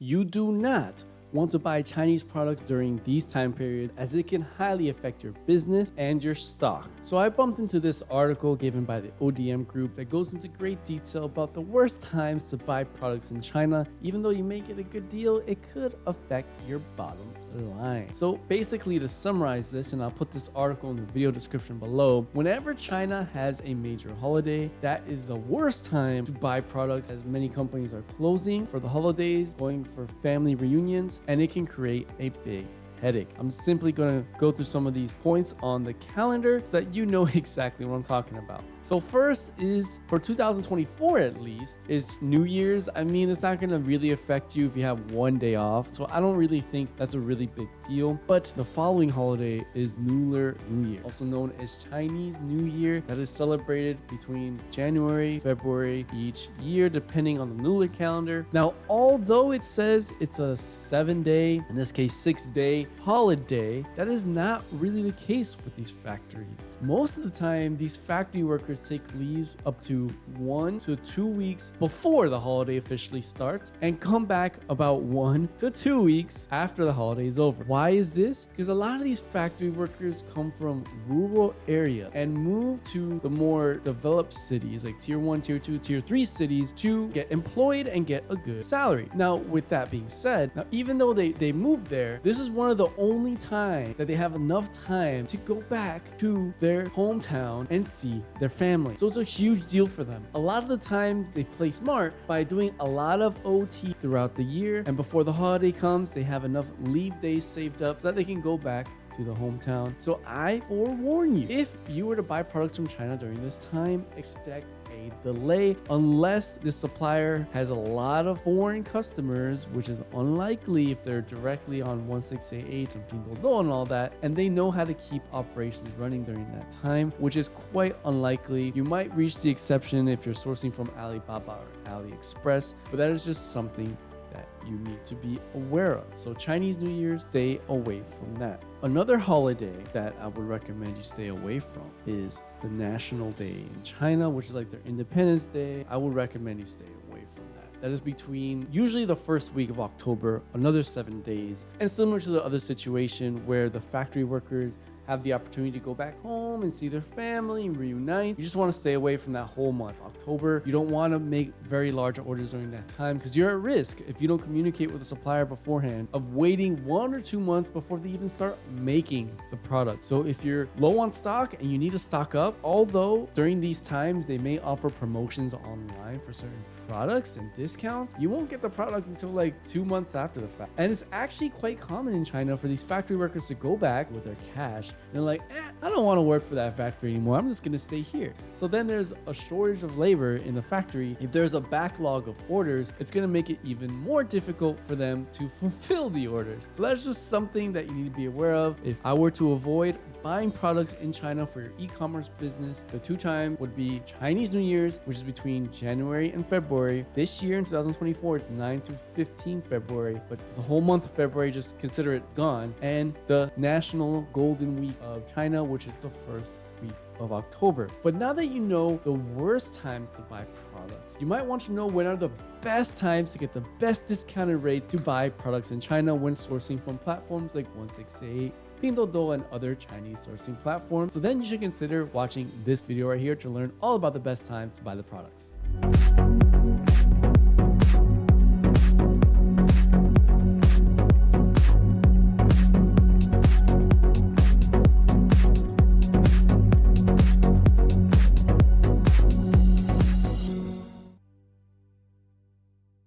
You do not want to buy Chinese products during these time periods as it can highly affect your business and your stock. So I bumped into this article given by the ODM group that goes into great detail about the worst times to buy products in China. Even though you may get a good deal, it could affect your bottom line. So basically, to summarize this, and I'll put this article in the video description below, whenever China has a major holiday, that is the worst time to buy products as many companies are closing for the holidays, going for family reunions, and it can create a big headache. I'm simply going to go through some of these points on the calendar so that you know exactly what I'm talking about. So first is for 2024 at least is New Year's. I mean, it's not going to really affect you if you have one day off. So I don't really think that's a really big deal. But the following holiday is Lunar New Year, also known as Chinese New Year, that is celebrated between January, February each year, depending on the lunar calendar. Now, although it says it's a 7-day, in this case 6-day holiday, that is not really the case with these factories. Most of the time, these factory workers take leaves up to 1 to 2 weeks before the holiday officially starts and come back about 1 to 2 weeks after the holiday is over. Why is this? Because a lot of these factory workers come from rural area and move to the more developed cities like tier 1, tier 2, tier 3 cities to get employed and get a good salary. Now, with that being said, even though they move there, this is one of the only time that they have enough time to go back to their hometown and see their family. So it's a huge deal for them. A lot of the times they play smart by doing a lot of OT throughout the year, and before the holiday comes, they have enough leave days saved up so that they can go back to the hometown. So I forewarn you, if you were to buy products from China during this time, expect a delay unless the supplier has a lot of foreign customers, which is unlikely if they're directly on 1688 and Pinduoduo and all that, and they know how to keep operations running during that time, which is quite unlikely. You might reach the exception if you're sourcing from Alibaba or AliExpress, but that is just something that you need to be aware of. So Chinese New Year, stay away from that. Another holiday that I would recommend you stay away from is the National Day in China, which is like their Independence Day. I would recommend you stay away from that. That is between usually the first week of October, another 7 days. And similar to the other situation where the factory workers have the opportunity to go back home and see their family and reunite. You just want to stay away from that whole month. October, you don't want to make very large orders during that time because you're at risk if you don't communicate with the supplier beforehand of waiting 1 or 2 months before they even start making the product. So if you're low on stock and you need to stock up, although during these times they may offer promotions online for certain products and discounts, you won't get the product until like 2 months after the fact. And it's actually quite common in China for these factory workers to go back with their cash. They're like, I don't want to work for that factory anymore. I'm just going to stay here. So then there's a shortage of labor in the factory. If there's a backlog of orders, it's going to make it even more difficult for them to fulfill the orders. So that's just something that you need to be aware of. If I were to avoid buying products in China for your e-commerce business, the 2 times would be Chinese New Year's, which is between January and February. This year in 2024, it's 9 to 15 February, but the whole month of February, just consider it gone. And the National Golden Week of China, which is the first week of October. But now that you know the worst times to buy products, you might want to know when are the best times to get the best discounted rates to buy products in China when sourcing from platforms like 1688, Pinduoduo, and other Chinese sourcing platforms. So then you should consider watching this video right here to learn all about the best times to buy the products.